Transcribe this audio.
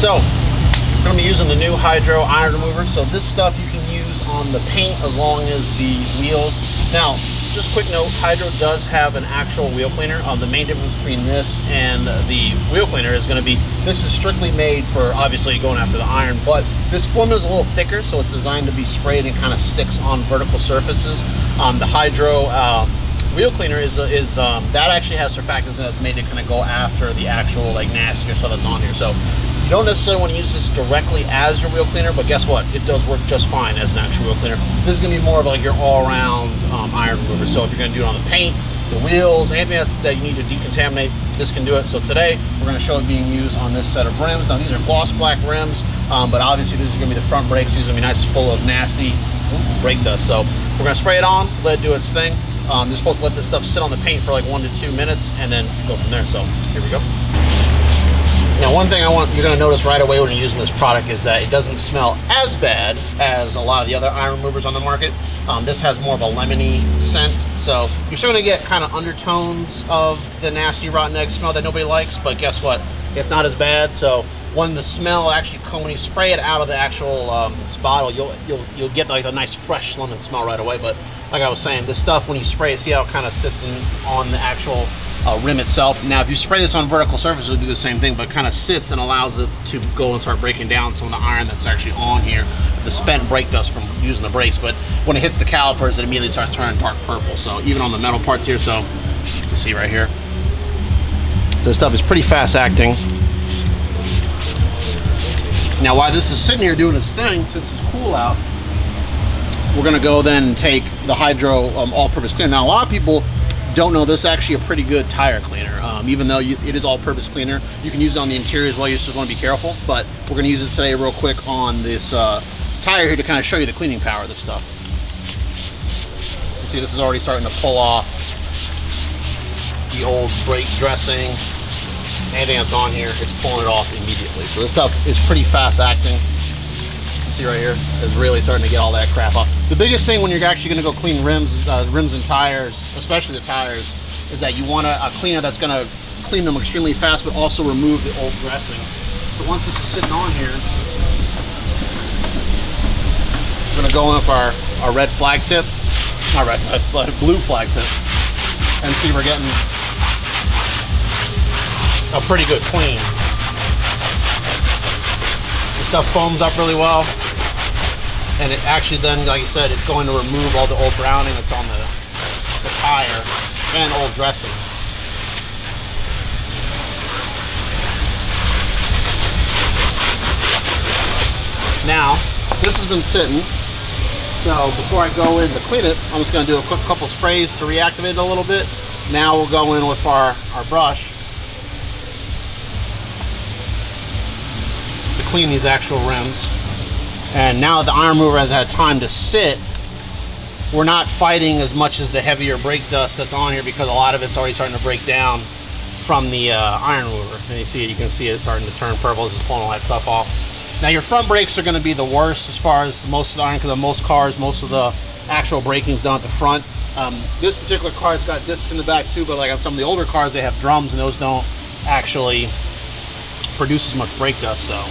So I'm going to be using the new Hydro iron remover. So this stuff you can use on the paint as long as the wheels. Now, just quick note, Hydro does have an actual wheel cleaner. The main difference between this and the wheel cleaner is going to be, this is strictly made for obviously going after the iron, but this formula is a little thicker, so it's designed to be sprayed and kind of sticks on vertical surfaces. The Hydro wheel cleaner is that actually has surfactants that's made to kind of go after the actual like nastier stuff that's on here. So you don't necessarily want to use this directly as your wheel cleaner, but guess what? It does work just fine as an actual wheel cleaner. This is going to be more of like your all-around iron remover. So if you're going to do it on the paint, the wheels, anything that you need to decontaminate, this can do it. So today we're going to show it being used on this set of rims. Now these are gloss black rims, but obviously this is going to be the front brakes. These are going to be nice, full of nasty brake dust. So we're going to spray it on, let it do its thing. You're supposed to let this stuff sit on the paint for like 1 to 2 minutes and then go from there. So here we go. Now, one thing you're going to notice right away when you're using this product is that it doesn't smell as bad as a lot of the other iron removers on the market. This has more of a lemony scent, so you're still going to get kind of undertones of the nasty rotten egg smell that nobody likes, but guess what? It's not as bad. So when the smell actually when you spray it out of the actual bottle, you'll get like a nice fresh lemon smell right away. But like I was saying, this stuff when you spray it, see how it kind of sits on the actual rim itself. Now if you spray this on vertical surfaces, it'll do the same thing, but kind of sits and allows it to go and start breaking down some of the iron that's actually on here, the spent brake dust from using the brakes. But when it hits the calipers, it immediately starts turning dark purple. So even on the metal parts here, so you can see right here, this stuff is pretty fast acting. Now while this is sitting here doing its thing, since it's cool out, we're gonna go then and take the Hydro all-purpose cleaner. Now a lot of people don't know this is actually a pretty good tire cleaner. Even though it is all-purpose cleaner, you can use it on the interior as well. You just want to be careful, but we're going to use it today real quick on this tire here to kind of show you the cleaning power of this stuff. You can see this is already starting to pull off the old brake dressing. Anything that's on here, it's pulling it off immediately. So this stuff is pretty fast acting. You can see right here, it's really starting to get all that crap off. The biggest thing when you're actually going to go clean rims and tires, especially the tires, is that you want a cleaner that's going to clean them extremely fast, but also remove the old dressing. So once this is sitting on here, we're going to go in with our red flag tip, not red, blue flag tip, and see we're getting a pretty good clean. This stuff foams up really well. And it actually then, like I said, it's going to remove all the old browning that's on the tire and old dressing. Now, this has been sitting, so before I go in to clean it, I'm just going to do a quick couple sprays to reactivate it a little bit. Now we'll go in with our brush to clean these actual rims. And now that the iron remover has had time to sit, we're not fighting as much as the heavier brake dust that's on here, because a lot of it's already starting to break down from the iron remover. And you can see it starting to turn purple. It's just pulling all that stuff off. Now your front brakes are going to be the worst as far as most of the iron, because on most cars, most of the actual braking is done at the front. This particular car's got discs in the back too, but like on some of the older cars, they have drums, and those don't actually produce as much brake dust. So